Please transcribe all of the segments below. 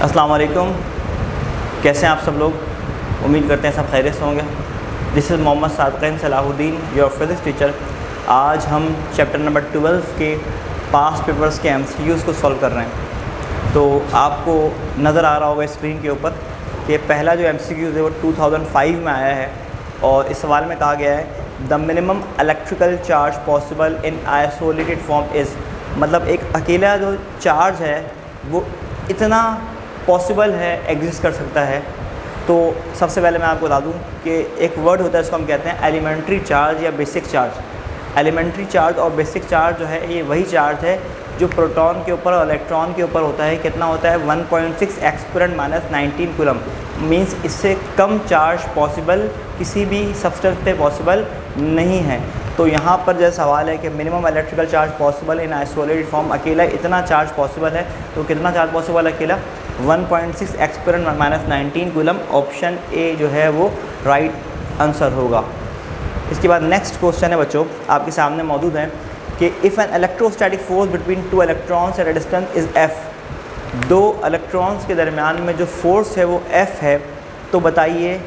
अस्सलाम वालेकुम। कैसे हैं आप सब लोग? उम्मीद करते हैं सब खैरियत से होंगे। This is Mohammad Sadqeen Salahuddin, your physics teacher. आज हम चैप्टर नंबर 12 के पास्ट पेपर्स के MCQs को सॉल्व कर रहे हैं। तो आपको नज़र आ रहा होगा स्क्रीन के ऊपर कि पहला जो MCQ है वो 2005 में आया है और इस सवाल में कहा गया है the minimum electrical charge possible in isolated form is, मतलब एक अकेला जो चार्ज है वो इतना पॉसिबल है, एग्जिस्ट कर सकता है। तो सबसे पहले मैं आपको बता दूं कि एक वर्ड होता है, इसको हम कहते हैं एलिमेंट्री चार्ज या बेसिक चार्ज। एलिमेंट्री चार्ज और बेसिक चार्ज जो है ये वही चार्ज है जो प्रोटॉन के ऊपर और इलेक्ट्रॉन के ऊपर होता है। कितना होता है? 1.6 एक्सपोनेंट -19 कूलम। मींस इससे कम चार्ज पॉसिबल किसी भी सब्सटेंस पे पॉसिबल नहीं है। तो यहाँ पर जो सवाल है कि minimum electrical charge possible in isolated form, अकेला इतना चार्ज पॉसिबल है। तो कितना चार्ज पॉसिबल अकेला? 1.6 एक्सपोनेंट -19 कूलम। ऑप्शन ए जो है वो राइट आंसर होगा। इसके बाद नेक्स्ट क्वेश्चन है बच्चों, आपके सामने मौजूद है कि if an electrostatic force between two electrons at a distance is F, दो इलेक्ट्रॉन्स के दरमियान में जो फोर्स है वो एफ है, तो बताइए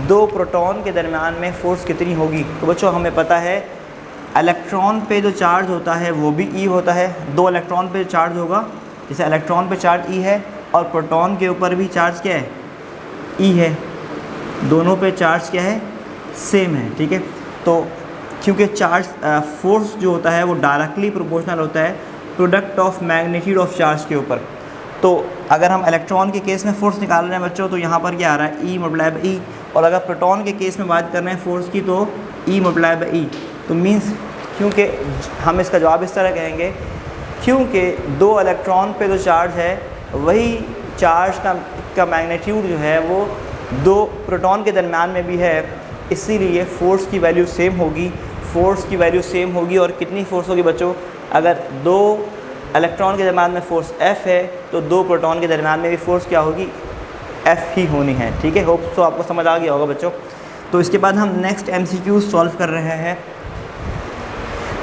दो प्रोटॉन के दरमियान में फ़ोर्स कितनी होगी? तो बच्चों हमें पता है इलेक्ट्रॉन पे जो चार्ज होता है वो भी ई होता है। दो इलेक्ट्रॉन पे चार्ज होगा, जैसे इलेक्ट्रॉन पे चार्ज ई है और प्रोटॉन के ऊपर भी चार्ज क्या है? ई है। दोनों पे चार्ज क्या है? सेम है। ठीक है, तो क्योंकि चार्ज फोर्स जो होता है वो डायरेक्टली प्रोपोर्शनल होता है product of magnitude of charge के ऊपर। तो अगर हम इलेक्ट्रॉन के केस में फ़ोर्स निकाल रहे हैं बच्चों, तो यहाँ पर क्या आ रहा है? ई मल्टीप्लाई बाई ई। और अगर प्रोटॉन के केस में बात कर रहे हैं फ़ोर्स की, तो ई मल्टीप्लाई बाई ई। तो मींस क्योंकि हम इसका जवाब इस तरह कहेंगे क्योंकि दो इलेक्ट्रॉन पे जो चार्ज है वही चार्ज का मैग्नीट्यूड जो है वो दो प्रोटॉन के दरमियान में भी है, इसीलिए फ़ोर्स की वैल्यू सेम होगी। फ़ोर्स की वैल्यू सेम होगी और कितनी फ़ोर्स होगी बच्चों? अगर दो इलेक्ट्रॉन के दरमियान में फ़ोर्स F है तो दो प्रोटॉन के दरमियान में भी फ़ोर्स क्या होगी? F ही होनी है। ठीक है, होप सो आपको समझ आ गया होगा बच्चों। तो इसके बाद हम नेक्स्ट MCQ सॉल्व कर रहे हैं।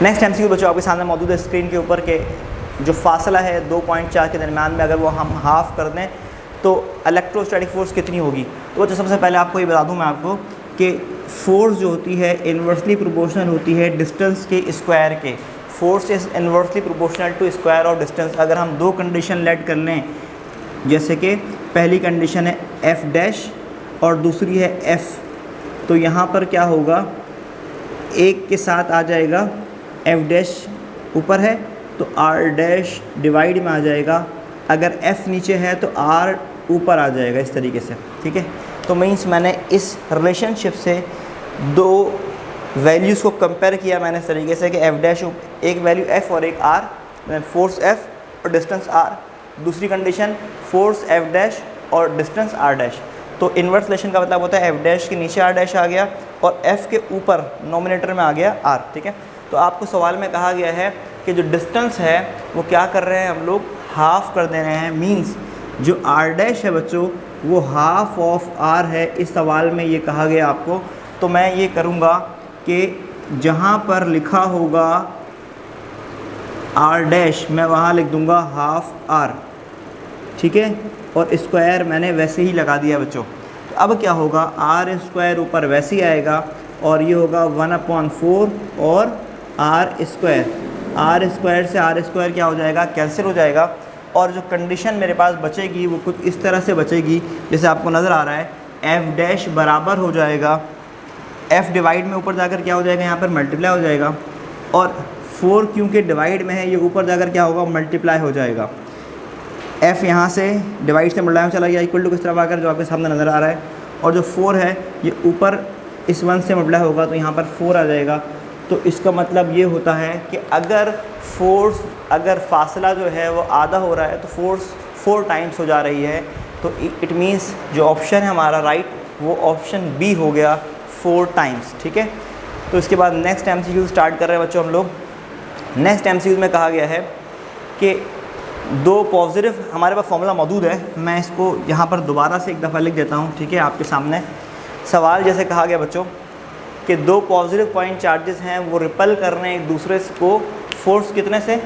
नेक्स्ट MCQ बच्चों आपके सामने मौजूद है स्क्रीन के ऊपर के जो फासला है 2.4 के दरमियान में, अगर वो हम हाफ़ कर दें तो इलेक्ट्रोस्टैटिक फ़ोर्स कितनी होगी? तो बच्चों सबसे पहले आपको ये बता दूँ मैं आपको कि फ़ोर्स जो होती है इन्वर्सली प्रोपोर्शनल होती है डिस्टेंस के स्क्वायर के। Force is inversely proportional to square of distance. अगर हम दो कंडीशन लेट कर लें, जैसे कि पहली कंडीशन है एफ डैश और दूसरी है एफ़, तो यहाँ पर क्या होगा? एक के साथ आ जाएगा एफ डैश ऊपर है तो आर डैश डिवाइड में आ जाएगा। अगर एफ़ नीचे है तो आर ऊपर आ जाएगा, इस तरीके से। ठीक है, तो मीन्स मैंने इस रिलेशनशिप से दो वैल्यूज़ को कंपेयर किया मैंने इस तरीके से कि एफ डैश एक वैल्यू एफ़ और एक आर, फोर्स एफ़ और डिस्टेंस आर। दूसरी कंडीशन फोर्स एफ डैश और डिस्टेंस आर डैश। तो इन्वर्स रिलेशन का मतलब होता है एफ डैश के नीचे आर डैश आ गया और एफ़ के ऊपर नोमिनेटर में आ गया आर। ठीक है, तो आपको सवाल में कहा गया है कि जो डिस्टेंस है वो क्या कर रहे हैं हम लोग? हाफ़ कर दे रहे हैं। मीन्स जो आर डैश है बच्चों वो हाफ़ ऑफ आर है, इस सवाल में ये कहा गया आपको। तो मैं ये करूँगा कि जहाँ पर लिखा होगा आर डैश मैं वहाँ लिख दूँगा हाफ़ आर। ठीक है, और स्क्वायर मैंने वैसे ही लगा दिया बच्चों। तो अब क्या होगा? आर स्क्वायर ऊपर वैसे ही आएगा और ये होगा 1/4 और आर स्क्वायर। आर स्क्वायर से आर स्क्वायर क्या हो जाएगा? कैंसिल हो जाएगा। और जो कंडीशन मेरे पास बचेगी वो कुछ इस तरह से बचेगी, जैसे आपको नज़र आ रहा है एफ डैश बराबर हो जाएगा एफ़ डिवाइड में ऊपर जाकर क्या हो जाएगा? यहाँ पर मल्टीप्लाई हो जाएगा। और 4 क्योंकि डिवाइड में है ये ऊपर जाकर क्या होगा? मल्टीप्लाई हो जाएगा। एफ़ यहाँ से डिवाइड से मल्टीप्लाई में चला गया इक्वल टू किस तरफ आकर जो आपके सामने नज़र आ रहा है। और जो 4 है ये ऊपर इस 1 से मल्टीप्लाई होगा तो यहाँ पर 4 आ जाएगा। तो इसका मतलब ये होता है कि अगर फासला जो है वो आधा हो रहा है तो फोर्स 4 टाइम्स हो जा रही है। तो इट मीन्स जो ऑप्शन है हमारा राइट वो ऑप्शन बी हो गया, 4 टाइम्स। ठीक है, तो इसके बाद नेक्स्ट MCQ स्टार्ट कर रहे हैं बच्चों हम लोग। नेक्स्ट MCQ में कहा गया है कि दो पॉजिटिव, हमारे पास फॉर्मूला मौजूद है, मैं इसको यहाँ पर दोबारा से एक दफ़ा लिख देता हूँ। ठीक है, आपके सामने सवाल जैसे कहा गया बच्चों कि दो पॉजिटिव पॉइंट चार्जेस हैं वो रिपल कर रहे हैं एक दूसरे को फोर्स कितने से?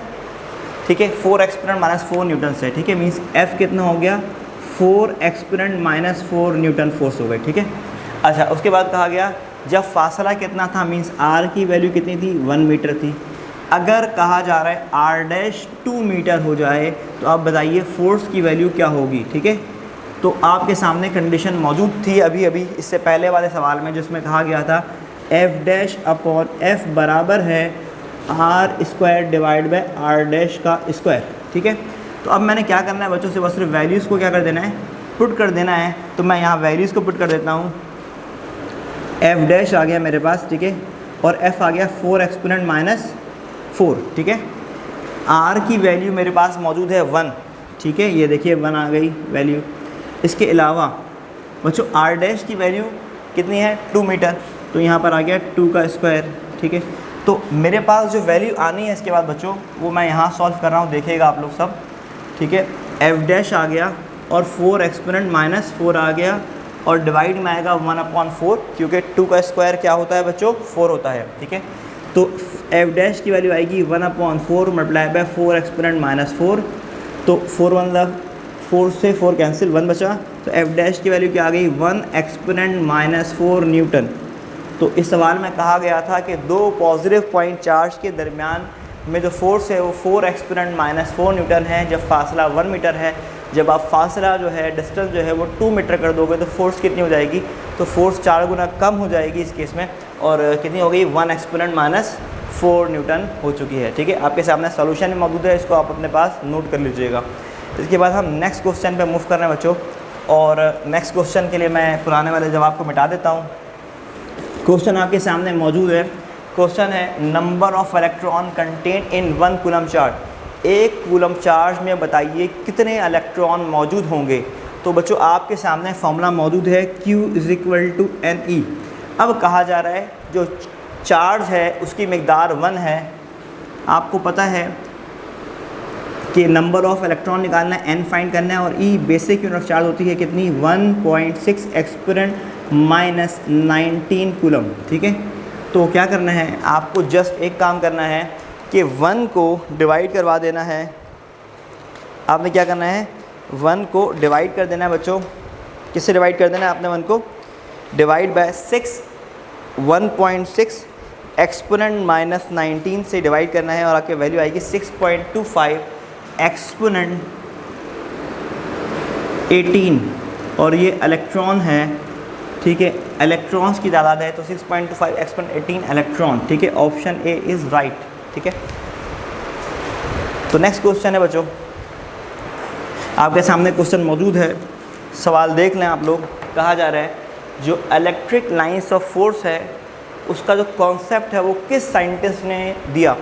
ठीक है, 4 एक्सपोनेंट -4 न्यूटन से। ठीक है, मीन्स F कितना हो गया? 4 एक्सपोनेंट माइनस 4 न्यूटन फोर्स हो गए, ठीक है। अच्छा, उसके बाद कहा गया जब फासला कितना था, मीन्स आर की वैल्यू कितनी थी, 1 मीटर थी। अगर कहा जा रहा है आर डैश 2 मीटर हो जाए तो आप बताइए फोर्स की वैल्यू क्या होगी, ठीक है। तो आपके सामने कंडीशन मौजूद थी अभी अभी इससे पहले वाले सवाल में, जिसमें कहा गया था एफ डैश अपॉन एफ बराबर है R square divide by R dash का स्क्वायर, ठीक है। तो अब मैंने क्या करना है बच्चों से, बस सिर्फ वैल्यूज़ को क्या कर देना है, पुट कर देना है। तो मैं यहाँ वैल्यूज़ को पुट कर देता हूँ। एफ डैश आ गया मेरे पास, ठीक है, और एफ आ गया 4 एक्सपोनेंट माइनस 4, ठीक है। आर की वैल्यू मेरे पास मौजूद है 1, ठीक है, ये देखिए 1 आ गई वैल्यू। इसके अलावा बच्चों आर डैश की वैल्यू कितनी है, 2 मीटर, तो यहाँ पर आ गया 2 का स्क्वायर, ठीक है। तो मेरे पास जो वैल्यू आनी है इसके बाद बच्चों, वो मैं यहाँ सॉल्व कर रहा हूँ, देखिएगा आप लोग सब, ठीक है। एफ डैश आ गया और 4 एक्सपोनेंट माइनस 4 आ गया और डिवाइड में आएगा 1/4, क्योंकि 2 का स्क्वायर क्या होता है बच्चों, 4 होता है, ठीक है। तो एफ डैश की वैल्यू आएगी 1/4 मल्टीप्लाई बाय 4 एक्सपोनेंट माइनस 4, तो 4 से 4 कैंसिल, 1 बचा। तो एफ डैश की वैल्यू क्या आ गई, 1 एक्सपोनेंट माइनस 4 न्यूटन। तो इस सवाल में कहा गया था कि दो पॉजिटिव पॉइंट चार्ज के दरमियान में जो फोर्स है वो 4 एक्सपोनेंट माइनस 4 न्यूटन है, जब फासला 1 मीटर है। जब आप फासला जो है, डिस्टेंस जो है वो 2 मीटर कर दोगे तो फोर्स कितनी हो जाएगी, तो फोर्स 4 गुना कम हो जाएगी इस केस में, और कितनी हो गई, 1 एक्सपोनेंट माइनस 4 न्यूटन हो चुकी है, ठीक है। आपके सामने सोल्यूशन भी मौजूद है, इसको आप अपने पास नोट कर लीजिएगा। इसके बाद हम नेक्स्ट क्वेश्चन पे मूव कर रहे हैं बच्चों, और नेक्स्ट क्वेश्चन के लिए मैं पुराने वाले जवाब को मिटा देता हूँ। क्वेश्चन आपके सामने मौजूद है। क्वेश्चन है number of electron contain in 1 coulomb charge. 1 coulomb charge में बताइए कितने इलेक्ट्रॉन मौजूद होंगे। तो बच्चों आपके सामने फॉर्मूला मौजूद है, Q = Ne। अब कहा जा रहा है जो चार्ज है उसकी मिकदार 1 है। आपको पता है कि नंबर ऑफ इलेक्ट्रॉन निकालना है, n फाइंड करना है, और E basic unit of charge होती है कितनी, 1.6 एक्सपोनेंट माइनस 19 कूलम, ठीक है। तो क्या करना है आपको, जस्ट एक काम करना है कि 1 को डिवाइड करवा देना है। आपने क्या करना है, 1 को डिवाइड कर देना है बच्चों। किससे डिवाइड कर देना है आपने, 1 को डिवाइड बाय 6, 1.6 एक्सपोनेंट माइनस 19 से डिवाइड करना है, और आपकी वैल्यू आएगी 6.25 एक्सपोनेंट 18, और ये इलेक्ट्रॉन है, ठीक है, इलेक्ट्रॉन्स की तादाद है, तो 6.25 एक्सपोनेंट 18 इलेक्ट्रॉन, ठीक है। ऑप्शन ए इज़ राइट, ठीक है। तो नेक्स्ट क्वेश्चन है बच्चों, आपके सामने क्वेश्चन मौजूद है, सवाल देख लें आप लोग। कहा जा रहा है जो इलेक्ट्रिक लाइंस ऑफ फोर्स है उसका जो कॉन्सेप्ट है वो किस साइंटिस्ट ने दिया।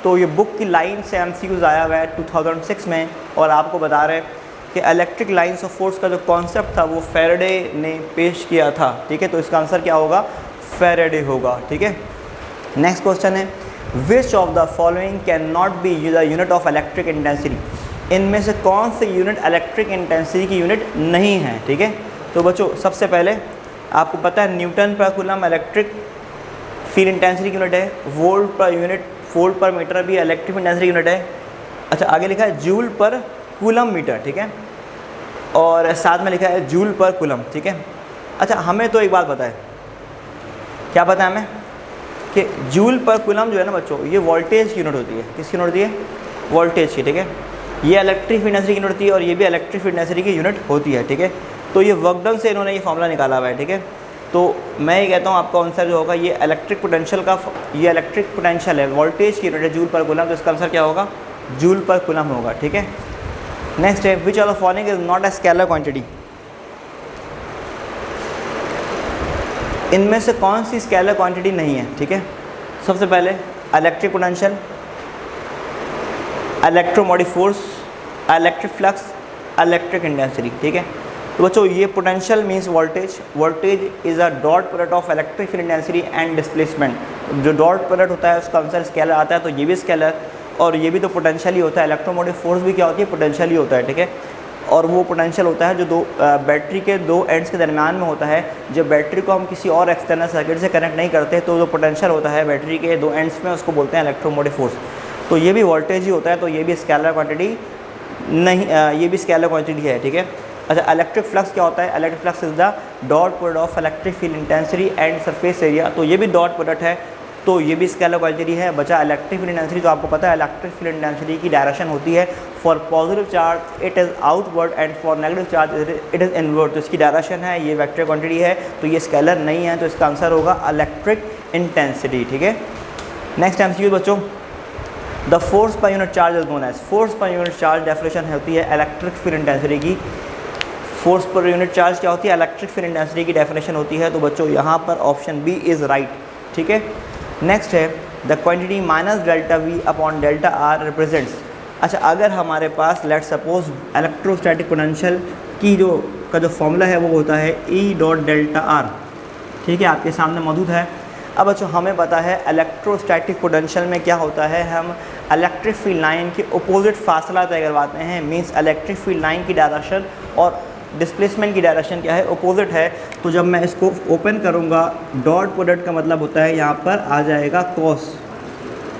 तो ये बुक की लाइन से MCQs आया हुआ है 2006 में, और आपको बता रहे हैं कि इलेक्ट्रिक लाइंस ऑफ फोर्स का जो कॉन्सेप्ट था वो फैराडे ने पेश किया था, ठीक है। तो इसका आंसर क्या होगा, फैराडे होगा, ठीक है। नेक्स्ट क्वेश्चन है which of the following can not be the unit of electric intensity. इनमें से कौन से यूनिट इलेक्ट्रिक इंटेंसिटी की यूनिट नहीं है, ठीक है। तो बच्चों सबसे पहले आपको पता है न्यूटन पर कूलम इलेक्ट्रिक फील्ड इंटेंसिटी की यूनिट है, वोल्ट पर यूनिट, वोल्ट पर मीटर भी इलेक्ट्रिक इंटेंसिटी यूनिट है। अच्छा, आगे लिखा है जूल पर कूलम मीटर, ठीक है, और साथ में लिखा है जूल पर कूलम, ठीक है। अच्छा, हमें तो एक बात पता है, क्या पता है हमें, कि जूल पर कूलम जो है ना बच्चों, ये वोल्टेज की यूनिट होती है। किसकी यूनिट होती है, वोल्टेज की, ठीक है। ये इलेक्ट्रिक इंटेंसिटी की यूनिट होती है, और ये भी इलेक्ट्रिक इंटेंसिटी की यूनिट होती है, ठीक है। तो ये वर्क डन से इन्होंने ये फॉर्मूला निकाला हुआ है, ठीक है। तो मैं ये कहता हूँ आपका आंसर जो होगा ये इलेक्ट्रिक पोटेंशियल का, ये इलेक्ट्रिक पोटेंशियल है, वोल्टेज की यूनिट है जूल पर कूलम, तो इसका आंसर क्या होगा, जूल पर कूलम होगा, ठीक है। नेक्स्ट है which of the following is not a scalar quantity. इनमें से कौन सी स्केलर क्वांटिटी नहीं है, ठीक है। सबसे पहले electric potential, electromotive force, electric flux, electric intensity, ठीक है। तो बच्चों ये potential means voltage, voltage is a dot product of electric field intensity and displacement. जो डॉट प्रोडक्ट होता है उसका आंसर स्केलर आता है, तो ये भी स्केलर, और ये भी तो पोटेंशियल ही होता है। इलेक्ट्रोमोटिव फोर्स भी क्या होती है, पोटेंशियल ही होता है, ठीक है। और वो पोटेंशियल होता है जो दो बैटरी के दो एंड्स के दरमियान में होता है। जब बैटरी को हम किसी और एक्सटर्नल सर्किट से कनेक्ट नहीं करते तो जो पोटेंशियल होता है बैटरी के दो एंड्स में, उसको बोलते हैं इलेक्ट्रोमोटिव फोर्स। तो ये भी वोल्टेज ही होता है, तो ये भी स्केलर क्वांटिटी नहीं, ये भी स्केलर क्वांटिटी है, ठीक है। अच्छा, इलेक्ट्रिक फ्लक्स क्या होता है? Electric flux is the dot product of electric field intensity and surface area. तो ये भी डॉट प्रोडक्ट है, तो ये भी स्केलर क्वांटिटी है। बचा इलेक्ट्रिक फील्ड इंटेंसिटी, तो आपको पता है इलेक्ट्रिक फील्ड इंटेंसिटी की डायरेक्शन होती है for positive charge it is outward and for negative charge it is inward. तो इसकी डायरेक्शन है, ये वेक्टर क्वांटिटी है, तो ये स्केलर नहीं है, तो इसका आंसर होगा इलेक्ट्रिक इंटेंसिटी। ठीक है, नेक्स्ट एमसीक्यू बच्चों, the force per unit charge is known as. Force per unit charge definition होती है इलेक्ट्रिक फील्ड इंटेंसिटी की। फोर्स पर यूनिट चार्ज क्या होती है? इलेक्ट्रिक फील्ड इंटेंसिटी की डेफिनेशन होती है। तो बच्चों यहाँ पर ऑप्शन बी इज़ राइट। ठीक है, नेक्स्ट है the quantity minus delta we upon delta R represents. अच्छा, अगर हमारे पास लेट सपोज इलेक्ट्रोस्टैटिक पोटेंशियल की जो फॉर्मूला है वो होता है ई डॉट डेल्टा आर। ठीक है, आपके सामने मौजूद है। अब बच्चों हमें पता है इलेक्ट्रोस्टैटिक पोटेंशियल में क्या होता है, हम इलेक्ट्रिक फील्ड लाइन के अपोजिट फासला तय करवाते हैं। मींस इलेक्ट्रिक फील्ड लाइन की डायरेक्शन और डिस्प्लेसमेंट की डायरेक्शन क्या है? अपोजिट है। तो जब मैं इसको ओपन करूँगा, डॉट प्रोडक्ट का मतलब होता है यहाँ पर आ जाएगा कॉस।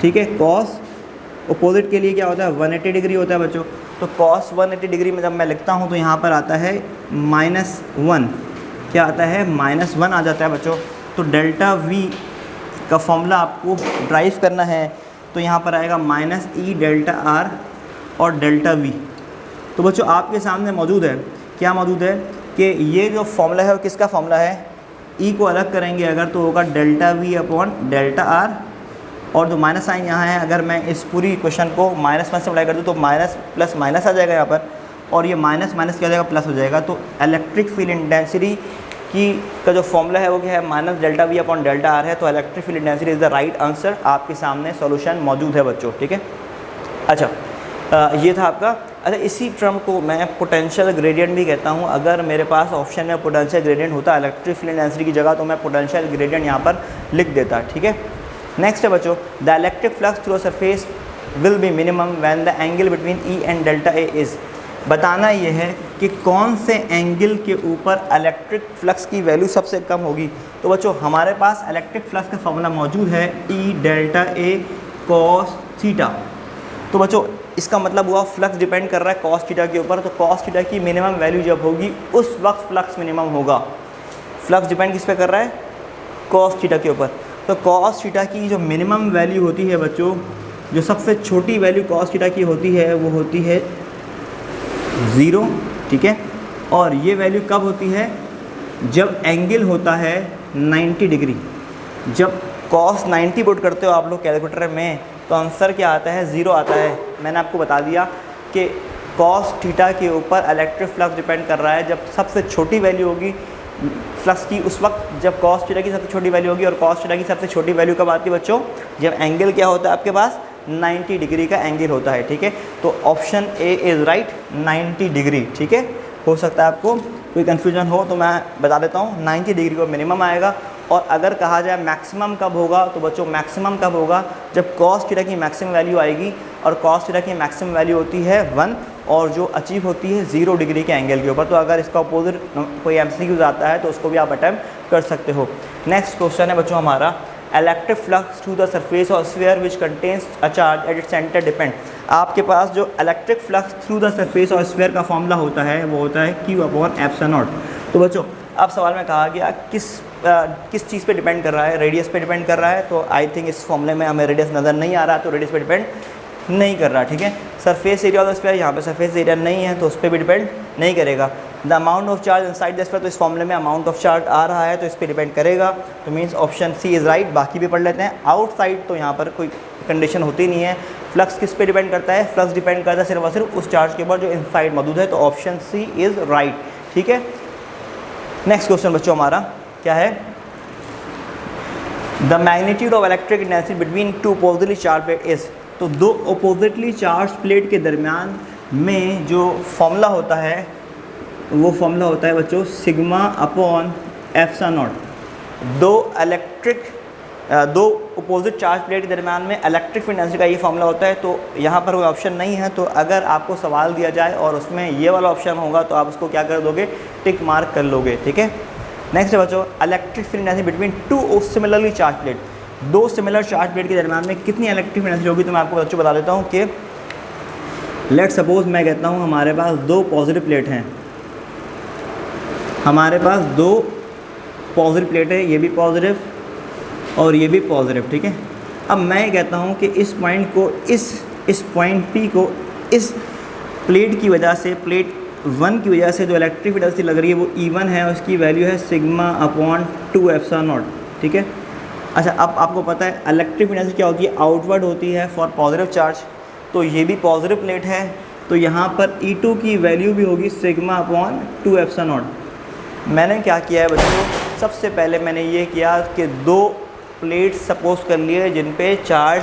ठीक है, कॉस अपोजिट के लिए क्या होता है? 180 डिग्री होता है बच्चों। तो कॉस 180 डिग्री में जब मैं लिखता हूँ तो यहाँ पर आता है -1। क्या आता है? -1 आ जाता है बच्चों। तो डेल्टा वी का फॉर्मूला आपको ड्राइव करना है, तो यहाँ पर आएगा -e डेल्टा आर और डेल्टा वी। तो बच्चों आपके सामने मौजूद है, क्या मौजूद है कि ये जो फॉर्मूला है वो किसका फॉर्मूला है? ई को अलग करेंगे अगर तो होगा delta we upon delta R, और जो माइनस साइन यहाँ है, अगर मैं इस पूरी इक्वेशन को -1 से अप्लाई कर दूँ तो माइनस प्लस माइनस आ जाएगा यहाँ पर, और ये माइनस माइनस क्या हो जाएगा? प्लस हो जाएगा। तो इलेक्ट्रिक फील्ड इंटेंसिटी की का जो फॉर्मूला है वो क्या है? Minus delta we upon delta R है। तो electric field intensity is the right answer. आपके सामने सॉल्यूशन मौजूद है बच्चों। ठीक है, अच्छा ये था आपका। अच्छा, इसी टर्म को मैं पोटेंशियल ग्रेडियंट भी कहता हूँ। अगर मेरे पास ऑप्शन में पोटेंशियल ग्रेडियंट होता इलेक्ट्रिक फील्ड इंटेंसिटी की जगह, तो मैं पोटेंशियल ग्रेडियंट यहाँ पर लिख देता। ठीक है, नेक्स्ट है बच्चों, the electric flux through surface will be minimum when the angle between E and delta A is. बताना ये है कि कौन से एंगल के ऊपर इलेक्ट्रिक फ्लक्स की वैल्यू सबसे कम होगी। तो बच्चों हमारे पास इलेक्ट्रिक फ्लक्स का फॉर्मूला मौजूद है ई डेल्टा ए कॉस थीटा। तो बच्चों इसका मतलब हुआ फ्लक्स डिपेंड कर रहा है कॉस थीटा के ऊपर। तो कॉस थीटा की मिनिमम वैल्यू जब होगी उस वक्त फ्लक्स मिनिमम होगा। फ्लक्स डिपेंड किस पे कर रहा है? कॉस थीटा के ऊपर। तो कॉस थीटा की जो मिनिमम वैल्यू होती है बच्चों, जो सबसे छोटी वैल्यू कॉस थीटा की होती है वो होती है 0। ठीक है, और ये वैल्यू कब होती है? जब एंगल होता है 90 डिग्री। जब कॉस 90 पुट करते हो आप लोग कैलकुलेटर में, तो आंसर क्या आता है? 0 आता है। मैंने आपको बता दिया कि कॉस थीटा के ऊपर इलेक्ट्रिक फ्लक्स डिपेंड कर रहा है। जब सबसे छोटी वैल्यू होगी फ्लक्स की, उस वक्त जब कॉस थीटा की सबसे छोटी वैल्यू होगी। और कॉस थीटा की सबसे छोटी वैल्यू कब आती है बच्चों? जब एंगल क्या होता है आपके पास? 90 डिग्री का एंगल होता है। ठीक है, तो option A is right, 90 degree. ठीक है, हो सकता है आपको कोई कन्फ्यूजन हो तो मैं बता देता हूँ। 90 डिग्री को मिनिमम आएगा। और अगर कहा जाए मैक्सिमम कब होगा, तो बच्चों मैक्सिमम कब होगा? जब कॉस थीटा की मैक्सिमम वैल्यू आएगी, और कॉस थीटा की मैक्सिमम वैल्यू होती है 1, और जो अचीव होती है 0 डिग्री के एंगल के ऊपर। तो अगर इसका अपोजिट कोई एमसीक्यूज आता है तो उसको भी आप अटेम्प्ट कर सकते हो। नेक्स्ट क्वेश्चन है बच्चों हमारा, electric flux through the surface of sphere which contains a charge at its centre depend. आपके पास जो electric flux through the surface of sphere का फॉर्मूला होता है वो होता है Q अपॉन एप्सिलॉन नॉट। तो बच्चों अब सवाल में कहा गया किस चीज़ पे डिपेंड कर रहा है? रेडियस पे डिपेंड कर रहा है। तो आई थिंक इस फॉर्मूले में हमें रेडियस नज़र नहीं आ रहा, तो रेडियस पे डिपेंड नहीं कर रहा। ठीक है, surface area of the sphere, यहाँ पे सरफेस एरिया नहीं है तो उस पर भी डिपेंड नहीं करेगा। The amount of charge inside the sphere, तो इस फॉर्मूले में अमाउंट ऑफ चार्ज आ रहा है तो इस पर डिपेंड करेगा। तो means option C is right. बाकी भी पढ़ लेते हैं। आउटसाइड तो यहाँ पर कोई कंडीशन होती नहीं है। फ्लक्स किस पे डिपेंड करता है? फ्लक्स डिपेंड करता है सिर्फ और सिर्फ उस चार्ज के ऊपर जो इनसाइड मौजूद है। तो ऑप्शन सी इज़ राइट। ठीक है, नेक्स्ट क्वेश्चन बच्चों हमारा क्या है? The magnitude of electric intensity between two oppositely charge plate is. तो दो अपोजिटली चार्ज प्लेट के दरमियान में जो फॉर्मूला होता है वो फॉर्मूला होता है बच्चों सिग्मा अपॉन एप्सिलॉन नॉट। दो अपोजिट चार्ज प्लेट के दरमियान में इलेक्ट्रिक फील्ड इंटेंसिटी का ये फॉर्मूला होता है। तो यहाँ पर कोई ऑप्शन नहीं है। तो अगर आपको सवाल दिया जाए और उसमें ये वाला ऑप्शन होगा तो आप उसको क्या कर दोगे? टिक मार्क कर लोगे। ठीक है, नेक्स्ट है बच्चों, electric field intensity between two similarly charge plate. दो सिमिलर चार्ज प्लेट के दरमियान में कितनी इलेक्ट्रिक फील्ड इंटेंसिटी होगी? तो मैं आपको बच्चों बता देता हूँ कि लेट सपोज मैं कहता हूँ हमारे पास दो पॉजिटिव प्लेट हैं। हमारे पास दो पॉजिटिव प्लेट है, ये भी पॉजिटिव और ये भी पॉजिटिव, ठीक है। अब मैं ये कहता हूँ कि इस पॉइंट को इस पॉइंट P को इस प्लेट की वजह से, प्लेट 1 की वजह से जो इलेक्ट्रिक फील्ड एनर्जी लग रही है वो E1 है, और उसकी वैल्यू है सिग्मा अपॉन 2 एप्सिलॉन नॉट, ठीक है। अच्छा, अब आपको पता है इलेक्ट्रिक फील्ड एनर्जी क्या होती है, आउटवर्ड होती है फॉर पॉजिटिव चार्ज। तो ये भी पॉजिटिव प्लेट है, तो यहाँ पर E2 की वैल्यू भी होगी सिग्मा अपॉन 2 एप्सिलॉन नॉट। मैंने क्या किया है बच्चों, सबसे पहले मैंने ये किया कि दो प्लेट सपोज कर लिए जिन पे चार्ज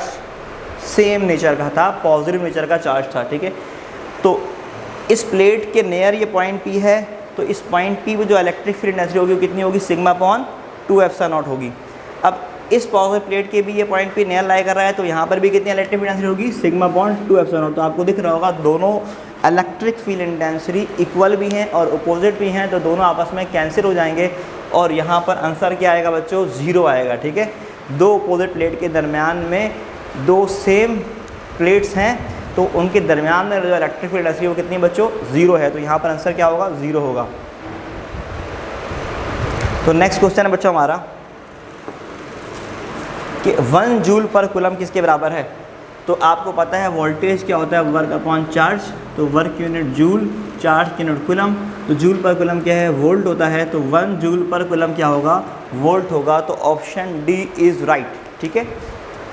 सेम नेचर का था, पॉजिटिव नेचर का चार्ज था, ठीक है। तो इस प्लेट के नियर ये पॉइंट P है, तो इस पॉइंट P पे जो इलेक्ट्रिक फील्ड एनर्जी होगी वो कितनी होगी, सिग्मा अपॉन 2 एप्सिलॉन नॉट होगी। अब इस पॉजिटिव प्लेट के भी ये पॉइंट P नियर लाई कर रहा है, तो यहाँ पर भी कितनी इलेक्ट्रिक फील्ड एनर्जी होगी, सिग्मा अपॉन 2 एप्सिलॉन नॉट। तो आपको दिख रहा होगा दोनों इलेक्ट्रिक फील्ड इंटेंसिटी इक्वल भी हैं और अपोजिट भी हैं, तो दोनों आपस में कैंसिल हो जाएंगे और यहाँ पर आंसर क्या आएगा बच्चों, 0 आएगा, ठीक है। दो अपोजिट प्लेट के दरमियान में दो सेम प्लेट्स हैं, तो उनके दरमियान में जो इलेक्ट्रिक फील्ड एनर्जी वो कितनी बच्चों, 0 है, तो यहाँ पर आंसर क्या होगा, 0 होगा। तो नेक्स्ट क्वेश्चन है बच्चों हमारा कि 1 जूल पर कूलम किसके बराबर है। तो आपको पता है वोल्टेज क्या होता है, वर्क अपॉन चार्ज, तो work unit joule, charge unit coulomb, तो जूल पर कूलम क्या है, वोल्ट होता है, तो 1 जूल पर कूलम क्या होगा, वोल्ट होगा। तो ऑप्शन डी इज़ राइट, ठीक है।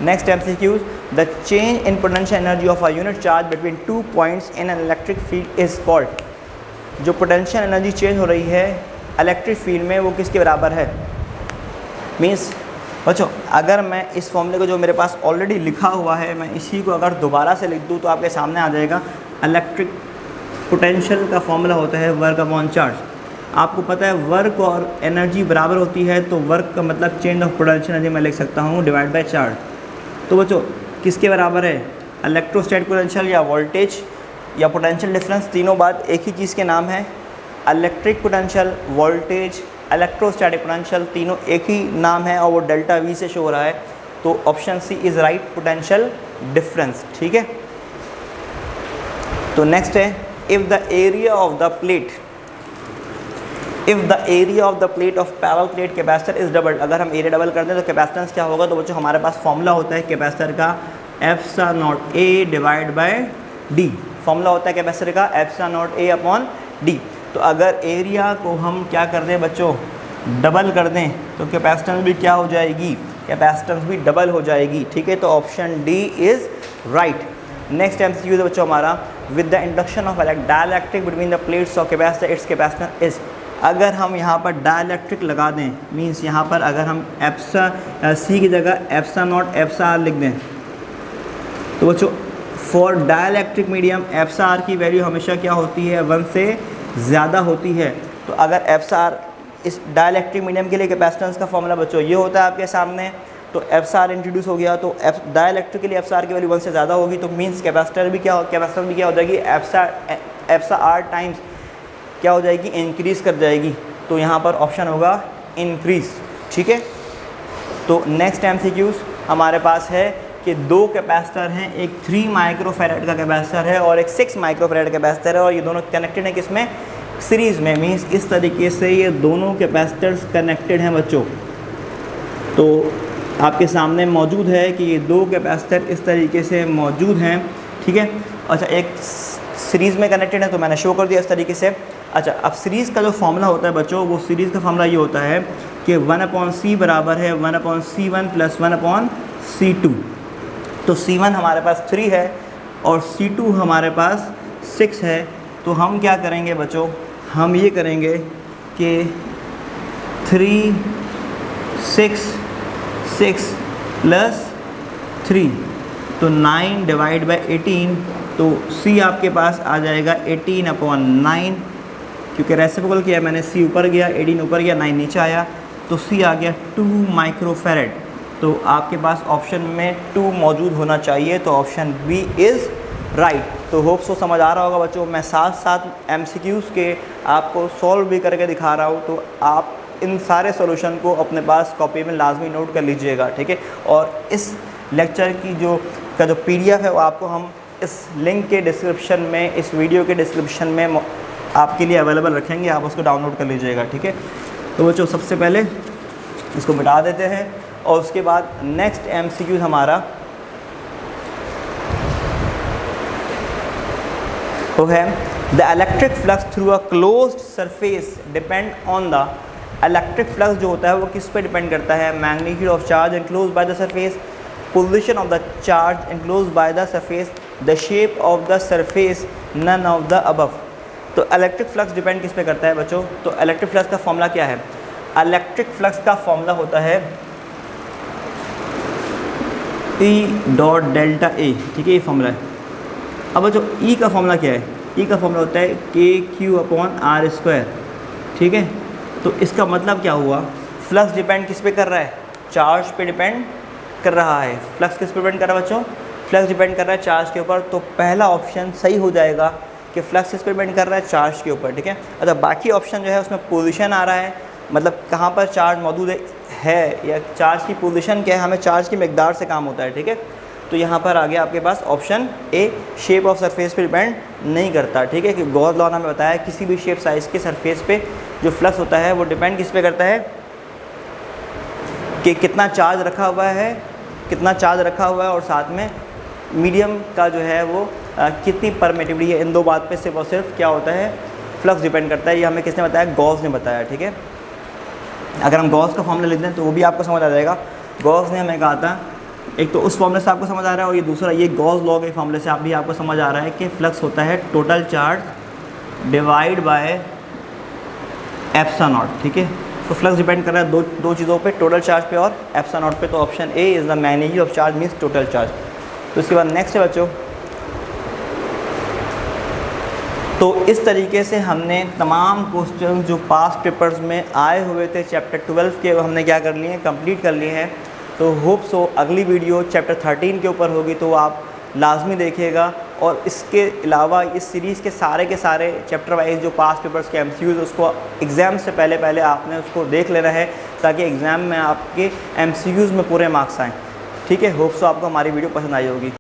Next MCQs, the change in potential energy of a unit charge between 2 points in an electric field is called. जो पोटेंशियल एनर्जी चेंज हो रही है इलेक्ट्रिक फील्ड में वो किसके बराबर है। मीन्स बच्चों अगर मैं इस फॉर्मूले को जो मेरे पास ऑलरेडी लिखा हुआ है मैं इसी को अगर दोबारा से लिख दूँ तो आपके सामने आ जाएगा। इलेक्ट्रिक पोटेंशियल का फॉर्मूला होता है वर्क अपॉन चार्ज। आपको पता है वर्क और एनर्जी बराबर होती है, तो वर्क का मतलब चेंज ऑफ पोटेंशियल एनर्जी मैं लिख सकता हूँ डिवाइड बाय चार्ज। तो बच्चों किसके बराबर है, इलेक्ट्रोस्टैटिक पोटेंशियल या वोल्टेज या पोटेंशियल डिफरेंस, तीनों बात एक ही चीज़ के नाम है। Electric potential, voltage, electrostatic potential तीनों एक ही नाम है और वो डेल्टा V से शो हो रहा है। तो option C is right, potential difference, ठीक है। तो नेक्स्ट है if the area of the plate, if the area of the plate of parallel plate capacitor is double. अगर हम एरिया डबल कर दें तो कैपेसिटेंस क्या होगा। तो बच्चों हमारे पास फॉर्मूला होता है कैपेसिटर का epsilon not A divide by D। Formula होता है कैपेसिटर का epsilon not A upon D। तो अगर एरिया को हम क्या कर दें बच्चों, डबल कर दें, तो कैपेसिटेंस भी क्या हो जाएगी, कैपेसिटेंस भी डबल हो जाएगी, ठीक है। तो option D is right. Next MCQ है बच्चों हमारा, with the induction of dielectric between the plates of capacitor it's capacitance is. अगर हम यहाँ पर डाइलेक्ट्रिक लगा दें, मीन्स यहाँ पर अगर हम एप्सा सी की जगह एप्सा नॉट एप्सा आर लिख दें, तो बच्चों फॉर डाइलेक्ट्रिक मीडियम एप्सा आर की वैल्यू हमेशा क्या होती है, 1 से ज़्यादा होती है। तो अगर एप्सा आर इस डाइलेक्ट्रिक मीडियम के लिए कैपेसिटेंस का फॉर्मूला बच्चों ये होता है आपके सामने। तो एप्सा आर इंट्रोड्यूस हो गया, तो डाइलेक्ट्रिक के लिए एप्सा आर की वैल्यू 1 से ज़्यादा होगी, तो मीन्स कैपेसिटर भी क्या हो जाएगी, एप्सा आर टाइम्स क्या हो जाएगी, इंक्रीज़ कर जाएगी। तो यहाँ पर ऑप्शन होगा इंक्रीज़, ठीक है। तो नेक्स्ट MCQs हमारे पास है कि दो कैपेसिटर हैं, एक 3 माइक्रोफैराड का कैपेसिटर है और एक 6 माइक्रोफैराड कैपेसिटर है, और ये दोनों कनेक्टेड हैं किसमें, सीरीज़ में। मीन्स इस तरीके से ये दोनों कैपेसिटर्स कनेक्टेड हैं बच्चों। तो आपके सामने मौजूद है कि ये दो कैपेसिटर इस तरीके से मौजूद हैं, ठीक है। अच्छा एक सीरीज़ में कनेक्टेड है तो मैंने शो कर दिया इस तरीके से। अच्छा अब सीरीज़ का जो फॉर्मूला होता है बच्चों, वो सीरीज़ का फॉर्मूला ये होता है कि 1/C बराबर है 1/C1 + 1/C2। तो C1 हमारे पास 3 है और C2 हमारे पास 6 है। तो हम क्या करेंगे बच्चों, हम ये करेंगे कि 3 6 6 + 3 तो 9 डिवाइड बाय 18। तो C आपके पास आ जाएगा 18/9, क्योंकि रेसिप्रोकल किया मैंने, C ऊपर गया 18 ऊपर गया 9 नीचे आया, तो C आ गया 2 माइक्रोफैराड। तो आपके पास ऑप्शन में 2 मौजूद होना चाहिए, तो ऑप्शन बी इज़ राइट। तो होप सो समझ आ रहा होगा बच्चों। मैं साथ साथ MCQs के आपको सॉल्व भी करके दिखा रहा हूँ, तो आप इन सारे सॉल्यूशन को अपने पास कॉपी में लाजमी नोट कर लीजिएगा, ठीक है। और इस लेक्चर की जो PDF है वो आपको हम इस लिंक के डिस्क्रिप्शन में, इस वीडियो के डिस्क्रिप्शन में आपके लिए अवेलेबल रखेंगे, आप उसको डाउनलोड कर लीजिएगा, ठीक है। तो बच्चों सबसे पहले इसको मिटा देते हैं और उसके बाद नेक्स्ट MCQ हमारा वो है the electric flux through a closed surface depend on the electric flux जो होता है वो किस पे डिपेंड करता है, magnitude of charge enclose by the surface, position of the charge enclose by the surface, the shape of the surface, none of the above. तो electric flux depend किस पे करता है बच्चों, तो इलेक्ट्रिक फ्लक्स का फॉर्मूला क्या है, इलेक्ट्रिक फ्लक्स का फॉर्मूला होता है E डॉट डेल्टा ए, ठीक है, ये फॉर्मूला है। अब बच्चों E का फॉर्मूला क्या है, E का फॉर्मूला होता है KQ/R², ठीक है। तो इसका मतलब क्या हुआ, फ्लक्स डिपेंड किस पे कर रहा है, चार्ज पे डिपेंड कर रहा है। फ्लक्स किस पे डिपेंड कर रहा है बच्चों, फ्लक्स डिपेंड कर रहा है चार्ज के ऊपर। तो पहला ऑप्शन सही हो जाएगा कि फ्लक्स किस पे डिपेंड कर रहा है, चार्ज के ऊपर, ठीक है। अच्छा, बाकी ऑप्शन जो है उसमें पोजीशन आ रहा है, मतलब कहाँ पर चार्ज मौजूद है या चार्ज की पोजीशन क्या है, हमें चार्ज की मिकदार से काम होता है, ठीक है। तो यहाँ पर आ गया आपके पास option A, shape of surface पे डिपेंड नहीं करता, ठीक है। कि गॉस लॉ ने हमें बताया किसी भी शेप साइज़ के सरफेस पे जो फ्लक्स होता है वो डिपेंड किस पे करता है कि कितना चार्ज रखा हुआ है, कितना चार्ज रखा हुआ है और साथ में मीडियम का जो है वो कितनी परमिटिविटी है। इन दो बात पे सिर्फ और सिर्फ क्या होता है, फ्लक्स डिपेंड करता है। ये हमें किसने बताया, गॉस ने बताया, ठीक है। अगर हम गॉस का फॉर्मूला लिख दें तो वो भी आपको समझ आ जाएगा। गॉस ने हमें कहा था, एक तो उस फॉर्मूले से आपको समझ आ रहा है और ये दूसरा ये गॉस लॉ के फॉर्मूले से आप भी आपको समझ आ रहा है कि फ्लक्स होता है total charge divide by epsilon not, ठीक है। तो फ्लक्स डिपेंड कर रहा है दो चीज़ों पे, टोटल चार्ज पे और एप्सिलॉन नॉट पे। तो option A is the magnitude of charge means total charge. तो इसके बाद नेक्स्ट है बच्चों, तो इस तरीके से हमने तमाम क्वेश्चन जो पास्ट पेपर्स में आए हुए थे चैप्टर 12 के, हमने क्या कर लिए हैं, कंप्लीट कर लिए हैं। तो होप सो अगली वीडियो चैप्टर 13 के ऊपर होगी, तो आप लाजमी देखिएगा। और इसके अलावा इस सीरीज़ के सारे चैप्टर वाइज जो पास्ट पेपर्स के MCQs उसको एग्ज़ाम से पहले आपने उसको देख लेना है, ताकि एग्ज़ाम में आपके MCQs में पूरे मार्क्स आएँ, ठीक है। होप सो आपको हमारी वीडियो पसंद आई होगी।